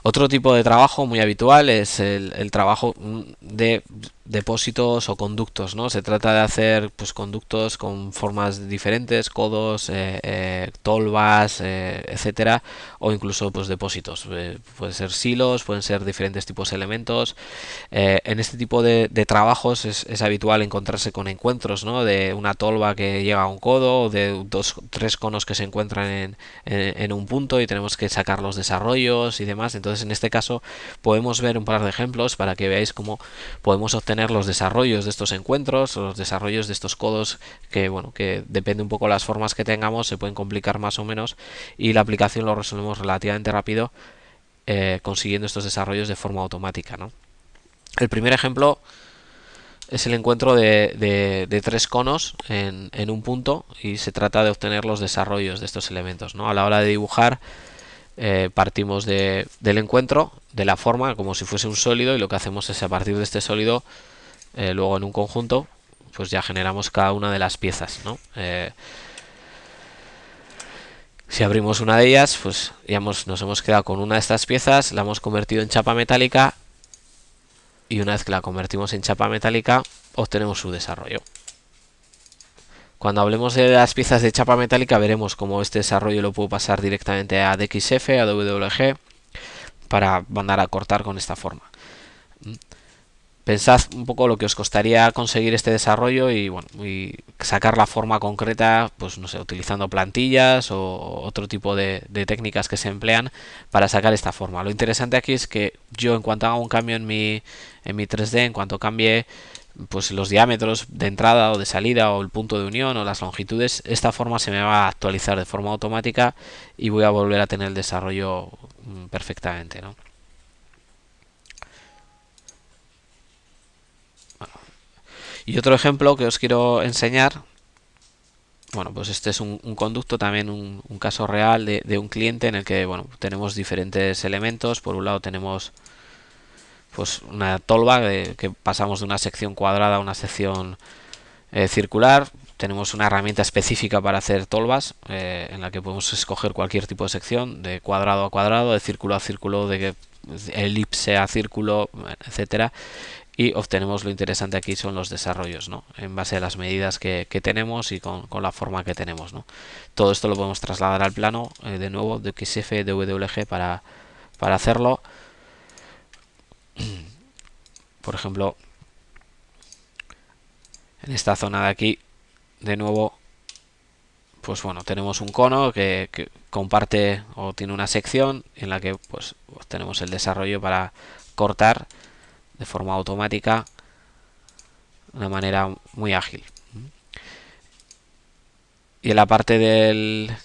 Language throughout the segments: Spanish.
Otro tipo de trabajo muy habitual es el trabajo de depósitos o conductos, ¿no? Se trata de hacer pues conductos con formas diferentes, codos, tolvas, etcétera, o incluso pues depósitos. Pueden ser silos, pueden ser diferentes tipos de elementos. En este tipo de trabajos es habitual encontrarse con encuentros, ¿no? De una tolva que llega a un codo, o de tres conos que se encuentran en un punto y tenemos que sacar los desarrollos y demás. Entonces, en este caso, podemos ver un par de ejemplos para que veáis cómo podemos obtener los desarrollos de estos encuentros, los desarrollos de estos codos que, bueno, que depende un poco de las formas que tengamos, se pueden complicar más o menos, y la aplicación lo resolvemos relativamente rápido, consiguiendo estos desarrollos de forma automática, ¿no? El primer ejemplo es el encuentro de tres conos en un punto, y se trata de obtener los desarrollos de estos elementos, ¿no? A la hora de dibujar, partimos del encuentro, de la forma, como si fuese un sólido, y lo que hacemos es, a partir de este sólido, luego en un conjunto, pues ya generamos cada una de las piezas, ¿no? Si abrimos una de ellas, pues ya nos hemos quedado con una de estas piezas, la hemos convertido en chapa metálica, y una vez que la convertimos en chapa metálica, obtenemos su desarrollo. Cuando hablemos de las piezas de chapa metálica, veremos cómo este desarrollo lo puedo pasar directamente a DXF, a WG, para mandar a cortar con esta forma. Pensad un poco lo que os costaría conseguir este desarrollo y, bueno, y sacar la forma concreta, pues no sé, utilizando plantillas o otro tipo de técnicas que se emplean para sacar esta forma. Lo interesante aquí es que yo, en cuanto haga un cambio en mi 3D, en cuanto cambie pues los diámetros de entrada o de salida, o el punto de unión, o las longitudes, esta forma se me va a actualizar de forma automática y voy a volver a tener el desarrollo perfectamente, ¿no? Y otro ejemplo que os quiero enseñar, bueno, pues este es un conducto, también un caso real de un cliente en el que, bueno, tenemos diferentes elementos. Por un lado tenemos pues una tolva que pasamos de una sección cuadrada a una sección circular. Tenemos una herramienta específica para hacer tolvas, en la que podemos escoger cualquier tipo de sección, de cuadrado a cuadrado, de círculo a círculo, de elipse a círculo, etcétera. Y obtenemos, lo interesante aquí son los desarrollos, ¿no? En base a las medidas que tenemos y con la forma que tenemos, ¿no? Todo esto lo podemos trasladar al plano, de nuevo, de XF, de WG, para hacerlo. Por ejemplo, en esta zona de aquí, de nuevo, pues bueno, tenemos un cono que comparte o tiene una sección en la que pues tenemos el desarrollo para cortar de forma automática, de una manera muy ágil. Y en la parte del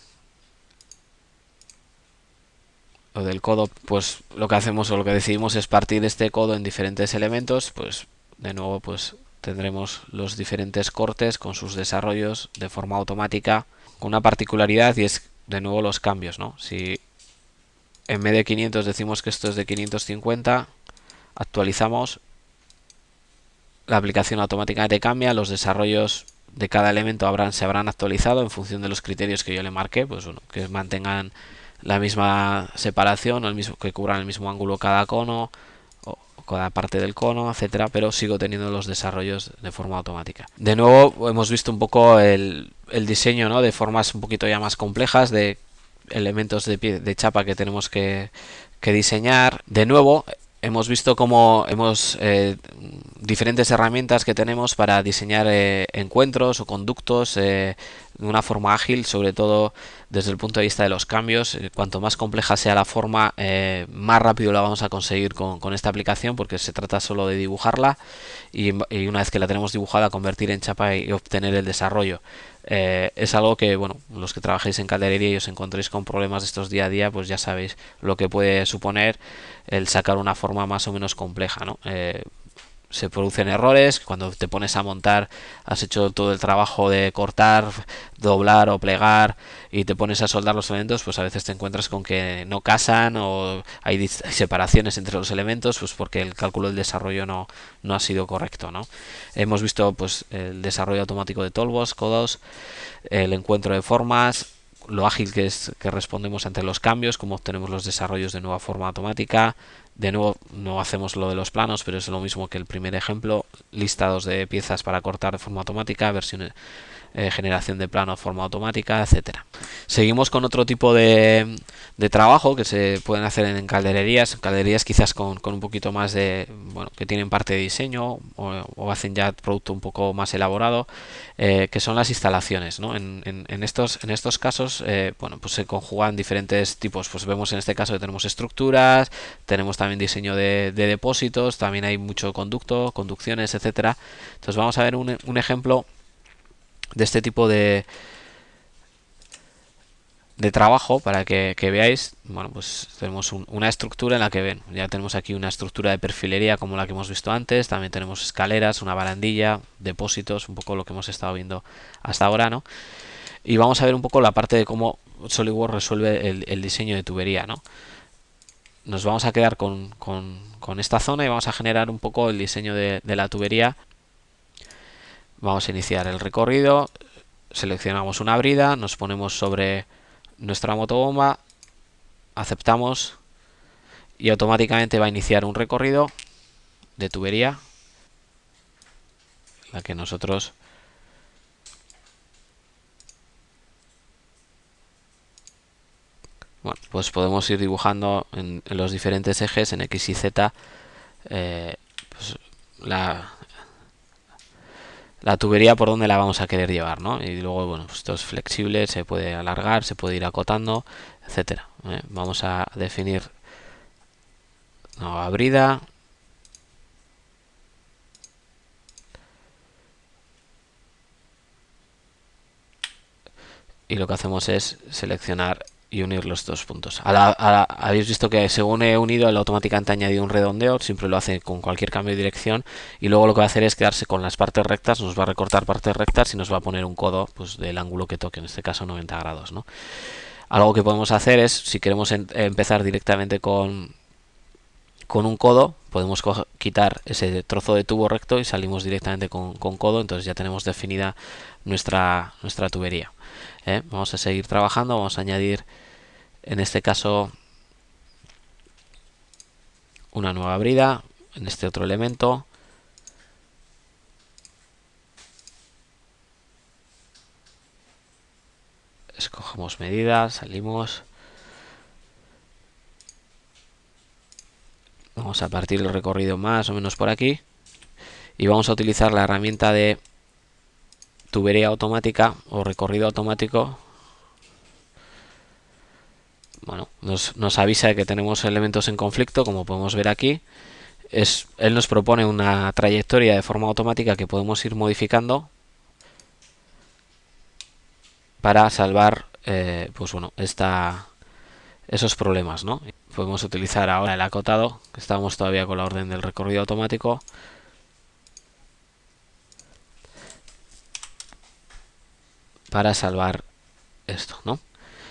codo, pues lo que hacemos o lo que decidimos es partir este codo en diferentes elementos. Pues de nuevo, pues tendremos los diferentes cortes con sus desarrollos de forma automática, con una particularidad, y es de nuevo los cambios, ¿no? Si en vez de 500 decimos que esto es de 550, actualizamos, la aplicación automáticamente cambia, los desarrollos de cada elemento se habrán actualizado en función de los criterios que yo le marqué, pues bueno, que mantengan la misma separación, o que cubran el mismo ángulo cada cono, o cada parte del cono, etcétera, pero sigo teniendo los desarrollos de forma automática. De nuevo, hemos visto un poco el diseño, ¿no? De formas un poquito ya más complejas, de elementos de chapa que tenemos que diseñar. De nuevo, hemos visto cómo diferentes herramientas que tenemos para diseñar encuentros o conductos, de una forma ágil, sobre todo desde el punto de vista de los cambios. Cuanto más compleja sea la forma, más rápido la vamos a conseguir con esta aplicación, porque se trata solo de dibujarla y una vez que la tenemos dibujada, convertir en chapa y obtener el desarrollo. Es algo que, bueno, los que trabajéis en calderería y os encontréis con problemas de estos día a día, pues ya sabéis lo que puede suponer el sacar una forma más o menos compleja, ¿no? Se producen errores cuando te pones a montar, has hecho todo el trabajo de cortar, doblar o plegar, y te pones a soldar los elementos, pues a veces te encuentras con que no casan, o hay separaciones entre los elementos, pues porque el cálculo del desarrollo no ha sido correcto, ¿no? Hemos visto pues el desarrollo automático de tolvos, codos, el encuentro de formas, lo ágil que es que respondemos ante los cambios, cómo obtenemos los desarrollos de nueva forma automática. De nuevo, no hacemos lo de los planos, pero es lo mismo que el primer ejemplo, listados de piezas para cortar de forma automática, versiones, generación de plano de forma automática, etcétera. Seguimos con otro tipo de trabajo que se pueden hacer en caldererías quizás con un poquito más de, bueno, que tienen parte de diseño o hacen ya producto un poco más elaborado, que son las instalaciones, ¿no? En estos casos, bueno, pues se conjugan diferentes tipos. Pues vemos en este caso que tenemos estructuras, tenemos también diseño de depósitos, también hay mucho conducto, conducciones, etcétera. Entonces vamos a ver un ejemplo de este tipo de trabajo para que veáis. Bueno, pues tenemos una estructura en la que ven, ya tenemos aquí una estructura de perfilería como la que hemos visto antes, también tenemos escaleras, una barandilla, depósitos, un poco lo que hemos estado viendo hasta ahora, ¿no? Y vamos a ver un poco la parte de cómo SolidWorks resuelve el diseño de tubería, ¿no? Nos vamos a quedar con esta zona y vamos a generar un poco el diseño de la tubería. Vamos a iniciar el recorrido, seleccionamos una brida, nos ponemos sobre nuestra motobomba, aceptamos y automáticamente va a iniciar un recorrido de tubería, la que nosotros bueno, pues podemos ir dibujando en los diferentes ejes en X y Z, pues la tubería por donde la vamos a querer llevar, ¿no? Y luego, bueno, pues esto es flexible, se puede alargar, se puede ir acotando, etcétera. Vamos a definir nueva brida. Y lo que hacemos es seleccionar y unir los dos puntos. Habéis visto que según he unido, él automáticamente ha añadido un redondeo, siempre lo hace con cualquier cambio de dirección, y luego lo que va a hacer es quedarse con las partes rectas, nos va a recortar partes rectas y nos va a poner un codo, pues, del ángulo que toque, en este caso 90 grados, ¿no? Algo que podemos hacer es, si queremos empezar directamente con un codo, podemos quitar ese trozo de tubo recto y salimos directamente con codo, entonces ya tenemos definida nuestra tubería. Vamos a seguir trabajando, vamos a añadir en este caso una nueva brida en este otro elemento. Escogemos medidas, salimos. Vamos a partir el recorrido más o menos por aquí. Y vamos a utilizar la herramienta de tubería automática o recorrido automático. Bueno, nos avisa de que tenemos elementos en conflicto, como podemos ver aquí. Él nos propone una trayectoria de forma automática que podemos ir modificando para salvar, pues bueno, esos problemas, ¿no? Podemos utilizar ahora el acotado, que estamos todavía con la orden del recorrido automático. Para salvar esto, ¿no?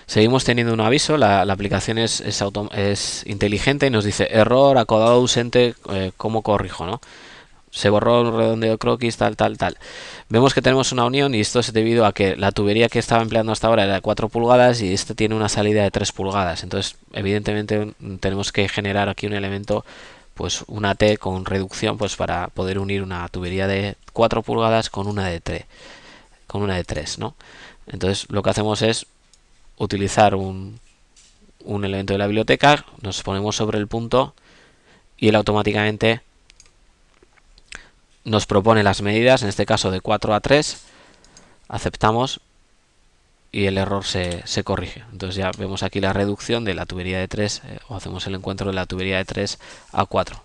Seguimos teniendo un aviso, la aplicación es inteligente y nos dice error, acotado ausente, ¿cómo corrijo, no? Se borró el redondeo de croquis, tal. Vemos que tenemos una unión y esto es debido a que la tubería que estaba empleando hasta ahora era de 4 pulgadas y esta tiene una salida de 3 pulgadas. Entonces, evidentemente, tenemos que generar aquí un elemento, pues una T con reducción, pues para poder unir una tubería de 4 pulgadas con una de 3, ¿no? Entonces, lo que hacemos es utilizar un elemento de la biblioteca, nos ponemos sobre el punto y él automáticamente nos propone las medidas, en este caso de 4 a 3, aceptamos y el error se corrige. Entonces ya vemos aquí la reducción de la tubería de 3, o hacemos el encuentro de la tubería de 3 a 4.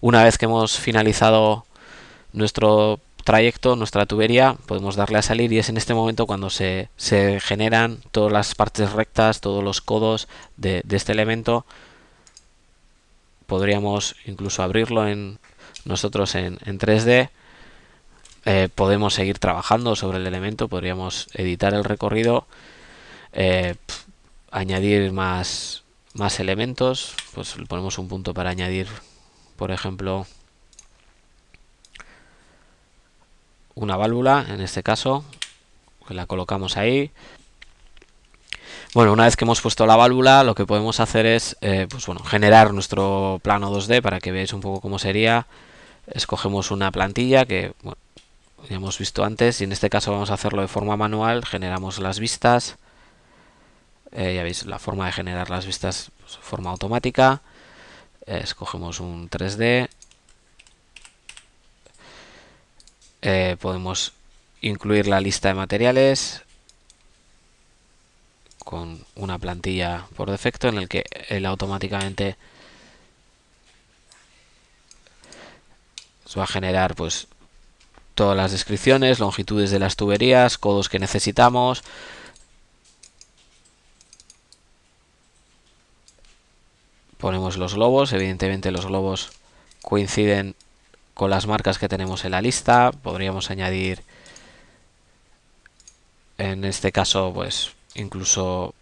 Una vez que hemos finalizado nuestro trayecto, nuestra tubería, podemos darle a salir y es en este momento cuando se generan todas las partes rectas, todos los codos de este elemento. Podríamos incluso abrirlo nosotros en 3D. Podemos seguir trabajando sobre el elemento, podríamos editar el recorrido, añadir más elementos, pues le ponemos un punto para añadir, por ejemplo, una válvula, en este caso, que la colocamos ahí. Bueno, una vez que hemos puesto la válvula, lo que podemos hacer es pues bueno, generar nuestro plano 2D para que veáis un poco cómo sería. Escogemos una plantilla que bueno, ya hemos visto antes, y en este caso vamos a hacerlo de forma manual. Generamos las vistas. Ya veis la forma de generar las vistas, pues, de forma automática. Escogemos un 3D. Podemos incluir la lista de materiales con una plantilla por defecto en el que él automáticamente os va a generar pues todas las descripciones, longitudes de las tuberías, codos que necesitamos. Ponemos los globos, evidentemente los globos coinciden con las marcas que tenemos en la lista. Podríamos añadir en este caso pues incluso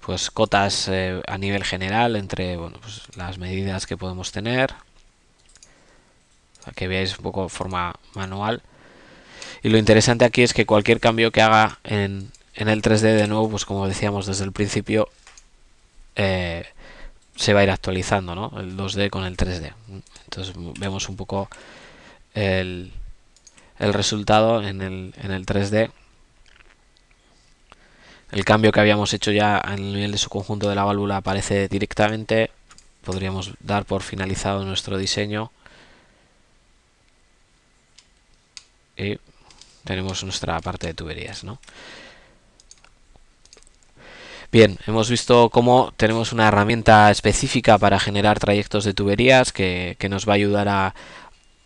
pues cotas a nivel general entre bueno, pues, las medidas que podemos tener, para que veáis un poco de forma manual. Y lo interesante aquí es que cualquier cambio que haga en el 3D, de nuevo, pues como decíamos desde el principio, se va a ir actualizando, ¿no? El 2D con el 3D. Entonces vemos un poco el, el resultado en el 3D. El cambio que habíamos hecho ya en el nivel de su conjunto de la válvula aparece directamente. Podríamos dar por finalizado nuestro diseño y tenemos nuestra parte de tuberías, ¿no? Bien, hemos visto cómo tenemos una herramienta específica para generar trayectos de tuberías que nos va a ayudar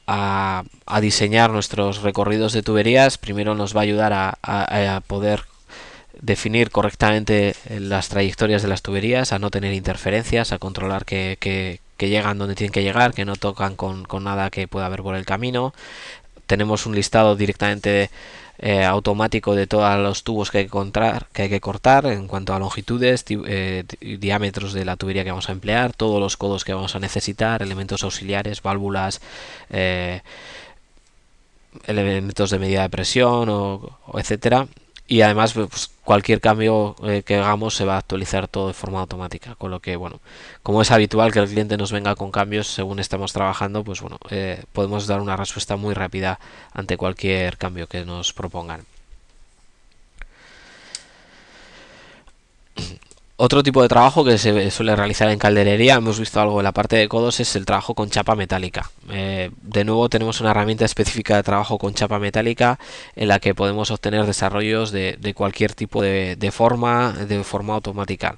a diseñar nuestros recorridos de tuberías. Primero nos va a ayudar a poder definir correctamente las trayectorias de las tuberías, a no tener interferencias, a controlar que llegan donde tienen que llegar, que no tocan con nada que pueda haber por el camino. Tenemos un listado directamente automático de todos los tubos que hay que cortar en cuanto a longitudes, diámetros de la tubería que vamos a emplear, todos los codos que vamos a necesitar, elementos auxiliares, válvulas, elementos de medida de presión o etcétera. Y además pues, cualquier cambio que hagamos se va a actualizar todo de forma automática, con lo que bueno, como es habitual que el cliente nos venga con cambios según estamos trabajando, pues bueno, podemos dar una respuesta muy rápida ante cualquier cambio que nos propongan. Otro tipo de trabajo que se suele realizar en calderería, hemos visto algo en la parte de codos, es el trabajo con chapa metálica. De nuevo tenemos una herramienta específica de trabajo con chapa metálica en la que podemos obtener desarrollos de cualquier tipo de forma automática.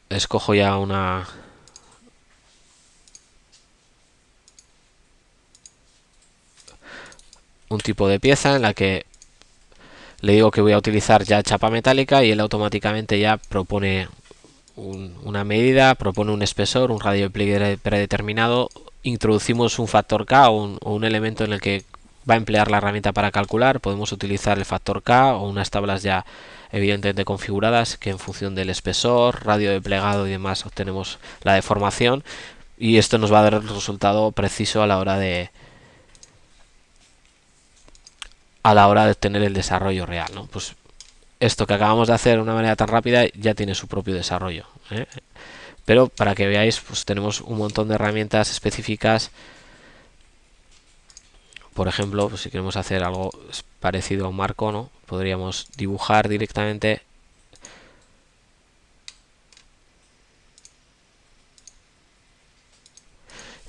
Escojo ya un tipo de pieza en la que le digo que voy a utilizar ya chapa metálica y él automáticamente ya propone una medida, propone un espesor, un radio de pliegue predeterminado. Introducimos un factor K o un elemento en el que va a emplear la herramienta para calcular. Podemos utilizar el factor K o unas tablas ya evidentemente configuradas que en función del espesor, radio de plegado y demás obtenemos la deformación, y esto nos va a dar el resultado preciso a la hora de obtener el desarrollo real, ¿no? Pues esto que acabamos de hacer de una manera tan rápida ya tiene su propio desarrollo, ¿eh? Pero para que veáis, pues tenemos un montón de herramientas específicas. Por ejemplo, pues si queremos hacer algo parecido a un marco, ¿no? Podríamos dibujar directamente.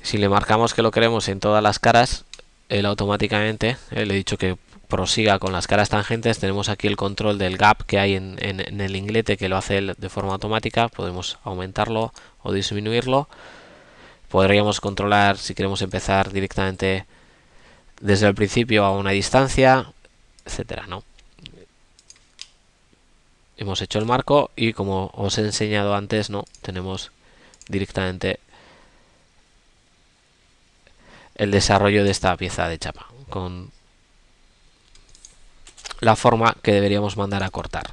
Si le marcamos que lo queremos en todas las caras, él automáticamente, le he dicho que prosiga con las caras tangentes. Tenemos aquí el control del gap que hay en el inglete, que lo hace él de forma automática. Podemos aumentarlo o disminuirlo. Podríamos controlar si queremos empezar directamente desde el principio a una distancia, etcétera, ¿no? Hemos hecho el marco y, como os he enseñado antes, no tenemos directamente el desarrollo de esta pieza de chapa con la forma que deberíamos mandar a cortar.